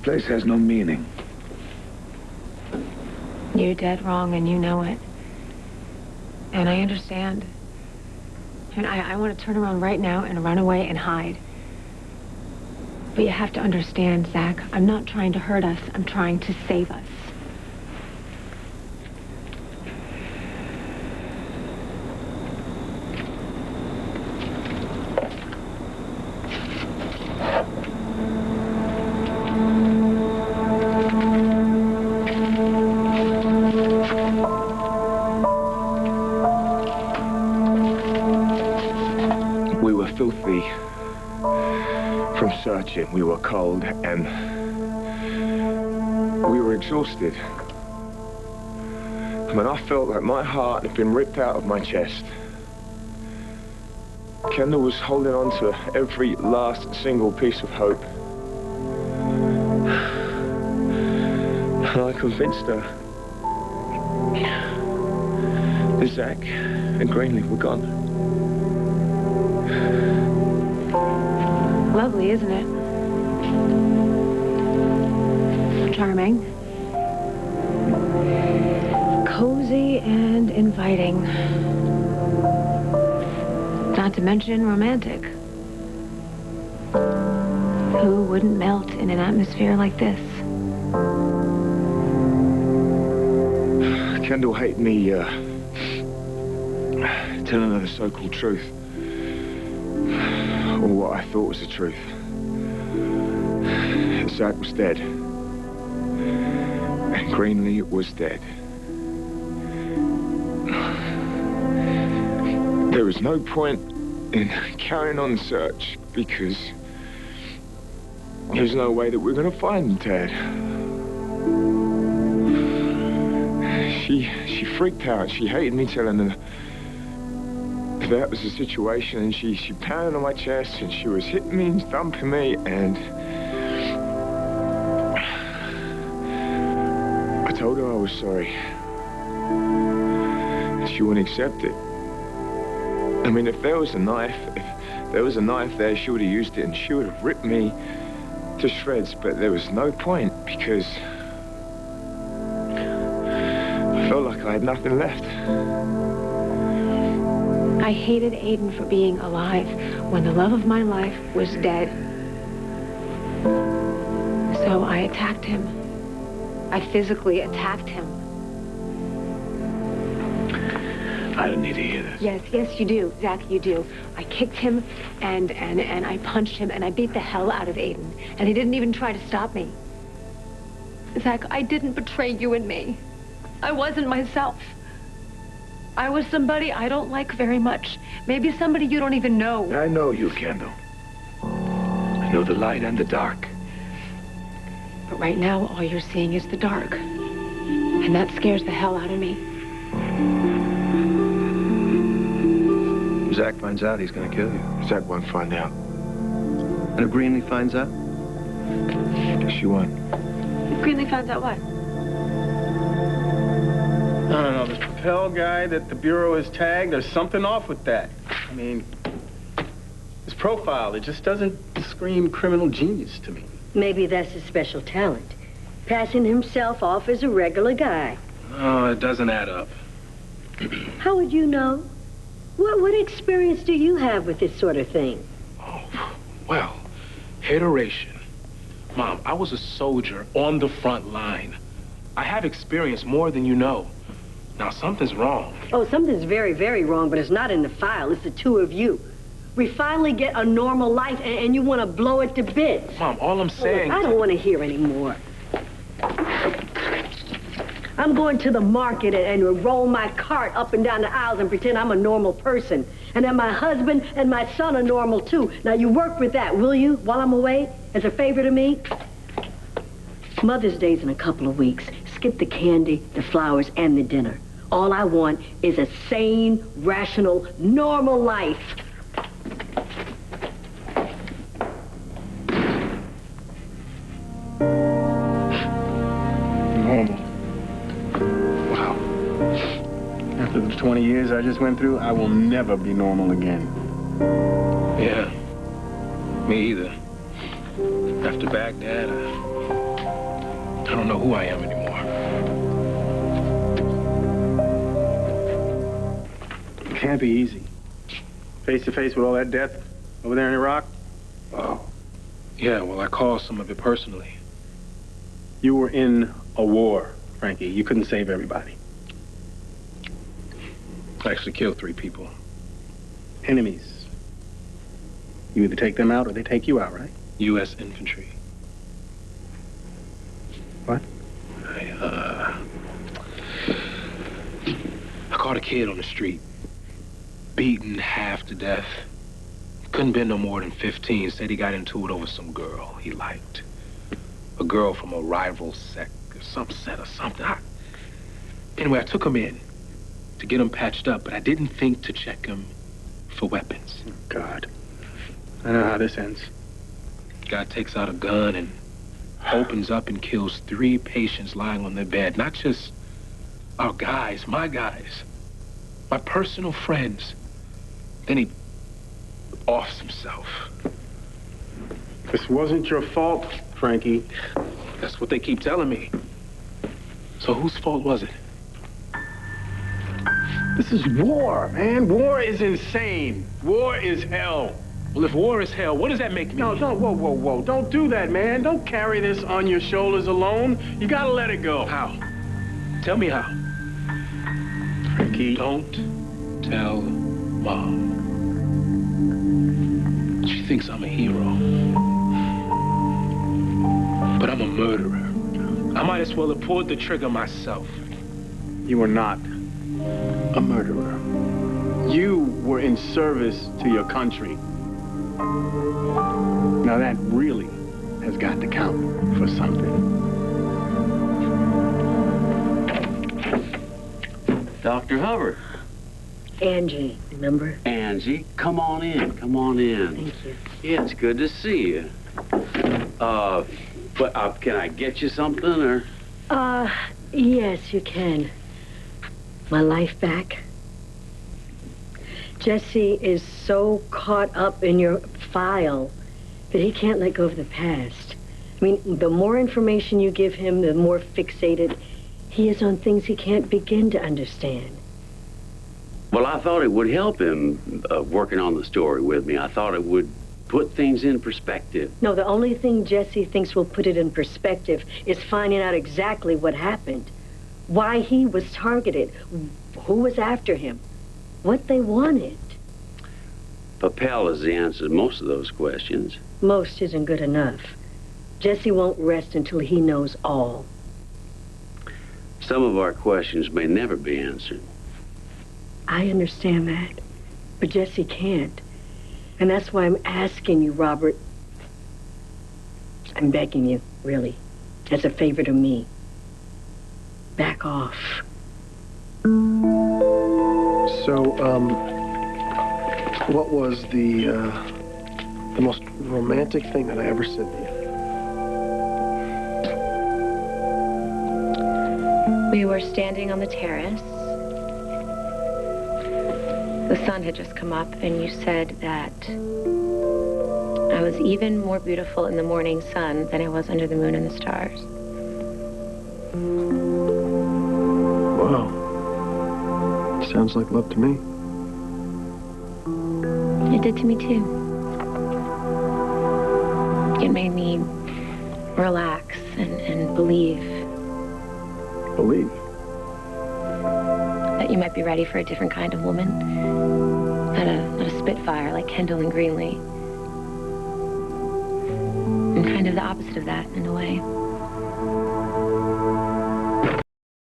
place has no meaning. You're dead wrong, and you know it. And I understand. And I want to turn around right now and run away and hide. But you have to understand, Zach, I'm not trying to hurt us. I'm trying to save us. We were filthy from searching. We were cold and we were exhausted. I mean, I felt like my heart had been ripped out of my chest. Kendall was holding on to every last single piece of hope. And I convinced her that Zach and Greenlee were gone. Lovely, isn't it? Charming. Cozy and inviting. Not to mention romantic. Who wouldn't melt in an atmosphere like this? Kendall hated me telling her the so-called truth. Or what I thought was the truth. Zach was dead. And Greenlee was dead. There was no point in carrying on the search because there's no way that we're going to find Dad. She freaked out. She hated me telling her that was the situation, and she pounded on my chest, and she was hitting me and thumping me, and I told her I was sorry. And she wouldn't accept it. I mean, if there was a knife there, she would have used it, and she would have ripped me to shreds, but there was no point, because I felt like I had nothing left. I hated Aidan for being alive when the love of my life was dead. So I attacked him. I physically attacked him. I don't need to hear this. Yes, you do, Zach, you do. I kicked him, and I punched him, and I beat the hell out of Aidan. And he didn't even try to stop me. Zach, I didn't betray you and me. I wasn't myself. I was somebody I don't like very much. Maybe somebody you don't even know. I know you, Kendall. I know the light and the dark. But right now, all you're seeing is the dark. And that scares the hell out of me. If Zach finds out, he's gonna kill you. Zach won't find out. And if Greenlee finds out? She won't. If Greenlee finds out what? No, this Propel guy that the Bureau has tagged, there's something off with that. I mean, his profile, it just doesn't scream criminal genius to me. Maybe that's his special talent. Passing himself off as a regular guy. Oh, it doesn't add up. How would you know? What experience do you have with this sort of thing? Oh, well, hateration. Mom, I was a soldier on the front line. I have experience more than you know. Now, something's wrong. Oh, something's very, very wrong, but it's not in the file. It's the two of you. We finally get a normal life, and you want to blow it to bits. Mom, all I'm saying... Look, I don't want to hear anymore. I'm going to the market and roll my cart up and down the aisles and pretend I'm a normal person. And that my husband and my son are normal, too. Now, you work with that, will you, while I'm away, as a favor to me? Mother's Day's in a couple of weeks. Skip the candy, the flowers, and the dinner. All I want is a sane, rational, normal life. Normal. Wow. After the 20 years I just went through, I will never be normal again. Yeah, me either. After Baghdad, I don't know who I am anymore. It can't be easy. Face to face with all that death over there in Iraq? Oh. Yeah, well, I caused some of it personally. You were in a war, Frankie. You couldn't save everybody. I actually killed 3 people. Enemies. You either take them out or they take you out, right? U.S. infantry. What? I caught a kid on the street, beaten half to death. Couldn't been no more than 15. Said he got into it over some girl he liked. A girl from a rival sect, or some set or something. Anyway, I took him in to get him patched up, but I didn't think to check him for weapons. Oh, God. I know how this ends. Guy takes out a gun and opens up and kills 3 patients lying on their bed. Not just our guys, my personal friends. Then he offs himself. This wasn't your fault, Frankie. That's what they keep telling me. So whose fault was it? This is war, man. War is insane. War is hell. Well, if war is hell, what does that make me? No, whoa. Don't do that, man. Don't carry this on your shoulders alone. You gotta let it go. How? Tell me how. Frankie. Don't tell Mom. She thinks I'm a hero. But I'm a murderer. I might as well have pulled the trigger myself. You were not a murderer. You were in service to your country. Now that really has got to count for something. Dr. Hubbard. Angie, remember? Angie, come on in, come on in. Thank you. Yeah, it's good to see you. But can I get you something, or? Yes, you can. My life back. Jesse is so caught up in your file that he can't let go of the past. I mean, the more information you give him, the more fixated he is on things he can't begin to understand. Well, I thought it would help him working on the story with me. I thought it would put things in perspective. No, the only thing Jesse thinks will put it in perspective is finding out exactly what happened. Why he was targeted. Who was after him. What they wanted. Papel is the answer to most of those questions. Most isn't good enough. Jesse won't rest until he knows all. Some of our questions may never be answered. I understand that, but Jesse can't. And that's why I'm asking you, Robert. I'm begging you, really, as a favor to me. Back off. So, what was the most romantic thing that I ever said to you? We were standing on the terrace. The sun had just come up, and you said that I was even more beautiful in the morning sun than I was under the moon and the stars. Wow. Sounds like love to me. It did to me, too. It made me relax and believe. Believe? That you might be ready for a different kind of woman. Not a spitfire like Kendall and Greenlee. I'm kind of the opposite of that, in a way.